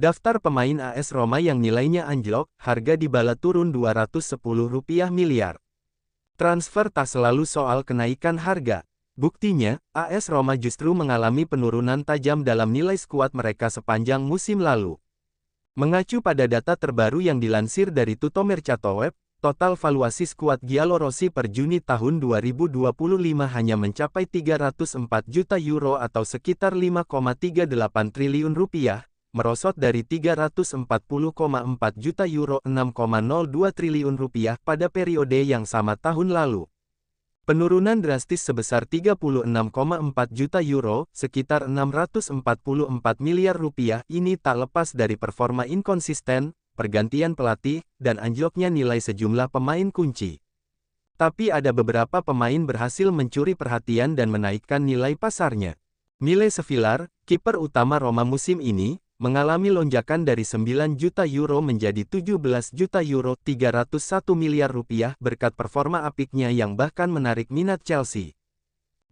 Daftar pemain AS Roma yang nilainya anjlok, harga Dybala turun Rp210 miliar. Transfer tak selalu soal kenaikan harga. Buktinya, AS Roma justru mengalami penurunan tajam dalam nilai skuad mereka sepanjang musim lalu. Mengacu pada data terbaru yang dilansir dari Tuttomercato Web, total valuasi skuad Giallorossi per Juni tahun 2025 hanya mencapai €304 juta atau sekitar Rp5,38 triliun, merosot dari €340,4 juta €6,02 triliun pada periode yang sama tahun lalu. Penurunan drastis sebesar €36,4 juta, sekitar Rp644 miliar ini tak lepas dari performa inkonsisten, pergantian pelatih, dan anjloknya nilai sejumlah pemain kunci. Tapi ada beberapa pemain berhasil mencuri perhatian dan menaikkan nilai pasarnya. Mile Sevilar, kiper utama Roma musim ini, mengalami lonjakan dari €9 juta menjadi €17 juta, €301 miliar berkat performa apiknya yang bahkan menarik minat Chelsea.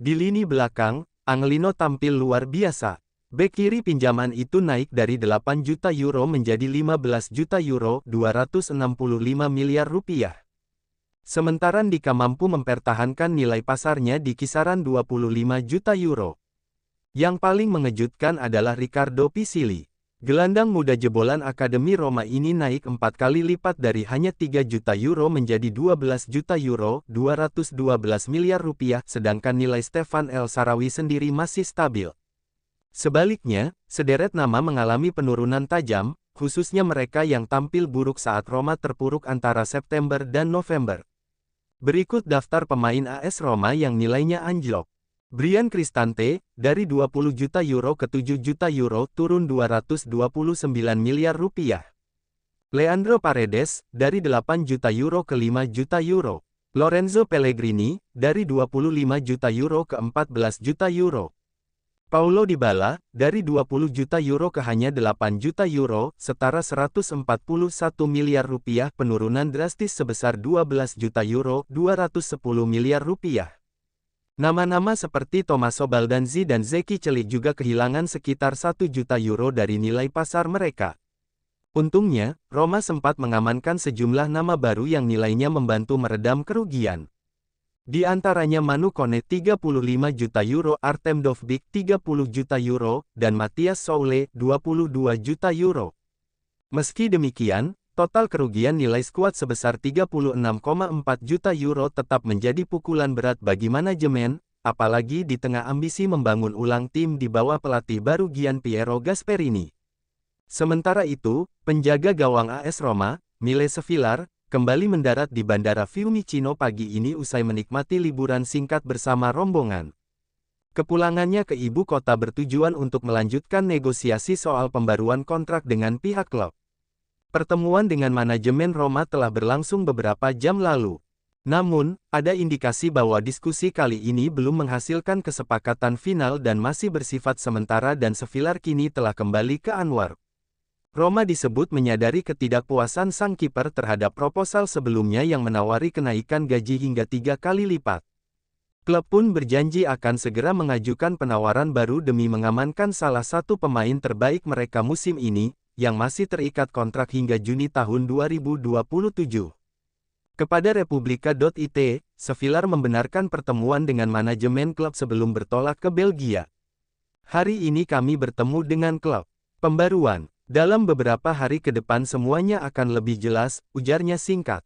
Di lini belakang, Angelino tampil luar biasa. Bek kiri pinjaman itu naik dari €8 juta menjadi €15 juta, €265 miliar. Sementara Ndika mampu mempertahankan nilai pasarnya di kisaran €25 juta. Yang paling mengejutkan adalah Riccardo Pisili. Gelandang muda jebolan Akademi Roma ini naik 4 kali lipat dari hanya €3 juta menjadi €12 juta, €212 miliar, sedangkan nilai Stefan El Shaarawy sendiri masih stabil. Sebaliknya, sederet nama mengalami penurunan tajam, khususnya mereka yang tampil buruk saat Roma terpuruk antara September dan November. Berikut daftar pemain AS Roma yang nilainya anjlok. Bryan Cristante, dari €20 juta ke €7 juta, turun €229 miliar. Leandro Paredes, dari €8 juta ke €5 juta. Lorenzo Pellegrini, dari €25 juta ke €14 juta. Paulo Dybala, dari €20 juta ke hanya €8 juta, setara €141 miliar, penurunan drastis sebesar €12 juta, €210 miliar. Nama-nama seperti Tommaso Baldanzi dan Zeki Celik juga kehilangan sekitar €1 juta dari nilai pasar mereka. Untungnya, Roma sempat mengamankan sejumlah nama baru yang nilainya membantu meredam kerugian. Di antaranya Manu Kone €35 juta, Artem Dovbyk €30 juta, dan Matthias Soule €22 juta. Meski demikian, total kerugian nilai skuad sebesar €36,4 juta tetap menjadi pukulan berat bagi manajemen, apalagi di tengah ambisi membangun ulang tim di bawah pelatih baru Gian Piero Gasperini. Sementara itu, penjaga gawang AS Roma, Mile Sevilar, kembali mendarat di Bandara Fiumicino pagi ini usai menikmati liburan singkat bersama rombongan. Kepulangannya ke ibu kota bertujuan untuk melanjutkan negosiasi soal pembaruan kontrak dengan pihak klub. Pertemuan dengan manajemen Roma telah berlangsung beberapa jam lalu. Namun, ada indikasi bahwa diskusi kali ini belum menghasilkan kesepakatan final dan masih bersifat sementara dan Sevilar kini telah kembali ke Anwar. Roma disebut menyadari ketidakpuasan sang kiper terhadap proposal sebelumnya yang menawari kenaikan gaji hingga 3 kali lipat. Klub pun berjanji akan segera mengajukan penawaran baru demi mengamankan salah satu pemain terbaik mereka musim ini, yang masih terikat kontrak hingga Juni tahun 2027. Kepada Republika.it, Sevilar membenarkan pertemuan dengan manajemen klub sebelum bertolak ke Belgia. Hari ini kami bertemu dengan klub. Pembaruan. Dalam beberapa hari ke depan semuanya akan lebih jelas, ujarnya singkat.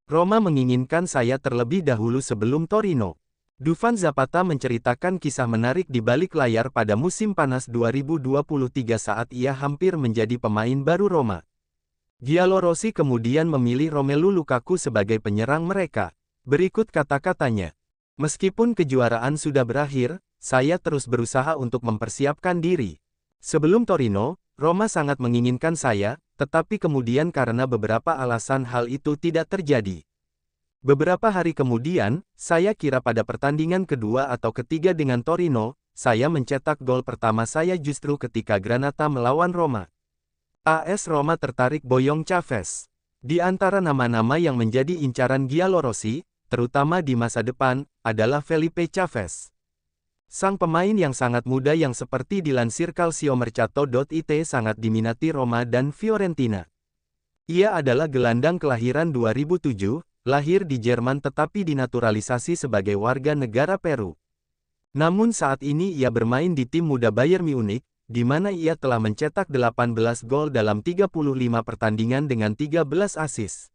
Roma menginginkan saya terlebih dahulu sebelum Torino. Dufan Zapata menceritakan kisah menarik di balik layar pada musim panas 2023 saat ia hampir menjadi pemain baru Roma. Giallorossi kemudian memilih Romelu Lukaku sebagai penyerang mereka. Berikut kata-katanya. Meskipun kejuaraan sudah berakhir, saya terus berusaha untuk mempersiapkan diri. Sebelum Torino, Roma sangat menginginkan saya, tetapi kemudian karena beberapa alasan hal itu tidak terjadi. Beberapa hari kemudian, saya kira pada pertandingan kedua atau ketiga dengan Torino, saya mencetak gol pertama saya justru ketika Granata melawan Roma. AS Roma tertarik Boyong Chavez. Di antara nama-nama yang menjadi incaran Giallorossi, terutama di masa depan, adalah Felipe Chavez. Sang pemain yang sangat muda yang seperti dilansir Calciomercato.it sangat diminati Roma dan Fiorentina. Ia adalah gelandang kelahiran 2007, lahir di Jerman tetapi dinaturalisasi sebagai warga negara Peru. Namun saat ini ia bermain di tim muda Bayern Munich, di mana ia telah mencetak 18 gol dalam 35 pertandingan dengan 13 assist.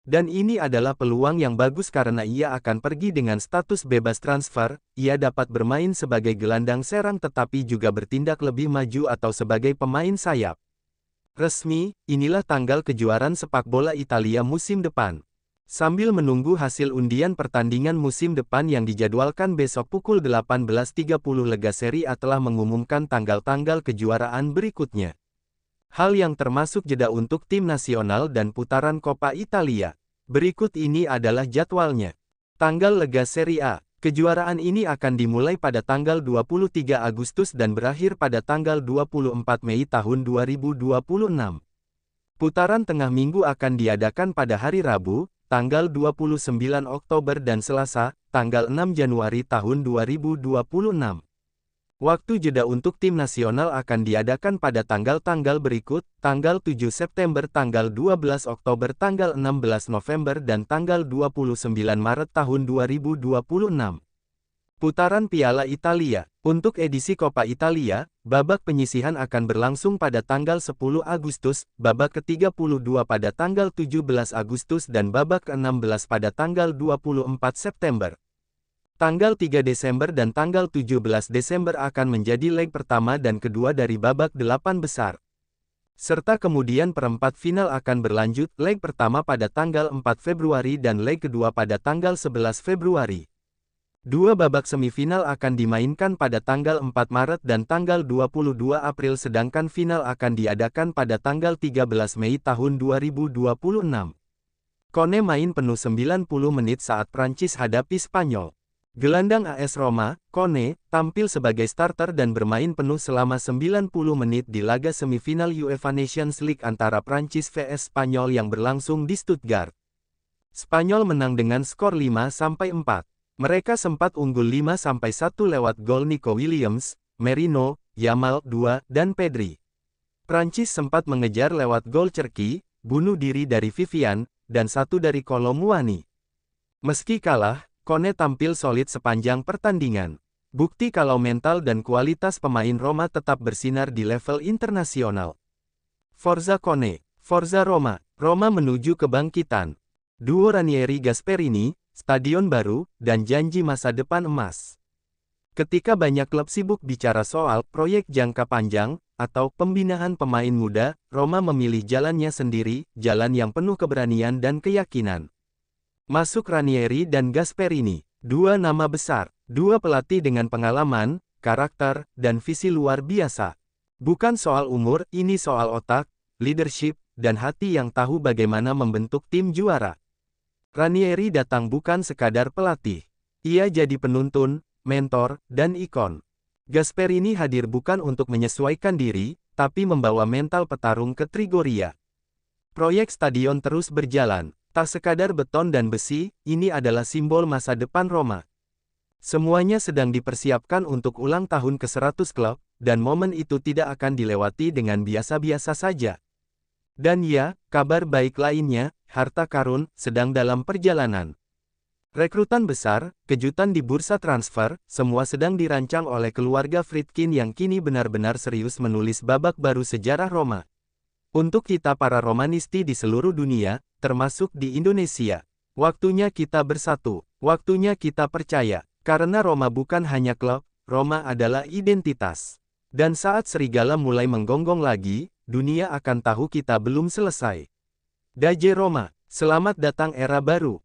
Dan ini adalah peluang yang bagus karena ia akan pergi dengan status bebas transfer, ia dapat bermain sebagai gelandang serang tetapi juga bertindak lebih maju atau sebagai pemain sayap. Resmi, inilah tanggal kejuaraan sepak bola Italia musim depan. Sambil menunggu hasil undian pertandingan musim depan yang dijadwalkan besok pukul 18.30 Lega Serie A telah mengumumkan tanggal-tanggal kejuaraan berikutnya. Hal yang termasuk jeda untuk tim nasional dan putaran Coppa Italia. Berikut ini adalah jadwalnya. Tanggal Lega Serie A. Kejuaraan ini akan dimulai pada tanggal 23 Agustus dan berakhir pada tanggal 24 Mei tahun 2026. Putaran tengah minggu akan diadakan pada hari Rabu, tanggal 29 Oktober dan Selasa, tanggal 6 Januari tahun 2026. Waktu jeda untuk tim nasional akan diadakan pada tanggal-tanggal berikut, tanggal 7 September, tanggal 12 Oktober, tanggal 16 November dan tanggal 29 Maret tahun 2026. Putaran Piala Italia. Untuk edisi Coppa Italia, babak penyisihan akan berlangsung pada tanggal 10 Agustus, babak ke-32 pada tanggal 17 Agustus dan babak ke-16 pada tanggal 24 September. Tanggal 3 Desember dan tanggal 17 Desember akan menjadi leg pertama dan kedua dari babak 8 besar. Serta kemudian perempat final akan berlanjut, leg pertama pada tanggal 4 Februari dan leg kedua pada tanggal 11 Februari. Dua babak semifinal akan dimainkan pada tanggal 4 Maret dan tanggal 22 April sedangkan final akan diadakan pada tanggal 13 Mei tahun 2026. Kone main penuh 90 menit saat Prancis hadapi Spanyol. Gelandang AS Roma, Kone, tampil sebagai starter dan bermain penuh selama 90 menit di laga semifinal UEFA Nations League antara Prancis vs Spanyol yang berlangsung di Stuttgart. Spanyol menang dengan skor 5-4. Mereka sempat unggul 5-1 lewat gol Nico Williams, Merino, Yamal 2, dan Pedri. Prancis sempat mengejar lewat gol Cherki, bunuh diri dari Vivian, dan satu dari Kolo Muani. Meski kalah, Kone tampil solid sepanjang pertandingan. Bukti kalau mental dan kualitas pemain Roma tetap bersinar di level internasional. Forza Kone, Forza Roma. Roma menuju kebangkitan. Duo Ranieri Gasperini, stadion baru, dan janji masa depan emas. Ketika banyak klub sibuk bicara soal proyek jangka panjang, atau pembinaan pemain muda, Roma memilih jalannya sendiri, jalan yang penuh keberanian dan keyakinan. Masuk Ranieri dan Gasperini, dua nama besar, dua pelatih dengan pengalaman, karakter, dan visi luar biasa. Bukan soal umur, ini soal otak, leadership, dan hati yang tahu bagaimana membentuk tim juara. Ranieri datang bukan sekadar pelatih. Ia jadi penuntun, mentor, dan ikon. Gasperini hadir bukan untuk menyesuaikan diri, tapi membawa mental petarung ke Trigoria. Proyek stadion terus berjalan. Tak sekadar beton dan besi, ini adalah simbol masa depan Roma. Semuanya sedang dipersiapkan untuk ulang tahun ke-100 klub, dan momen itu tidak akan dilewati dengan biasa-biasa saja. Dan ya, kabar baik lainnya, harta karun, sedang dalam perjalanan. Rekrutan besar, kejutan di bursa transfer, semua sedang dirancang oleh keluarga Friedkin yang kini benar-benar serius menulis babak baru sejarah Roma. Untuk kita para Romanisti di seluruh dunia, termasuk di Indonesia, waktunya kita bersatu, waktunya kita percaya, karena Roma bukan hanya klub, Roma adalah identitas. Dan saat serigala mulai menggonggong lagi, dunia akan tahu kita belum selesai. Daje Roma, selamat datang era baru.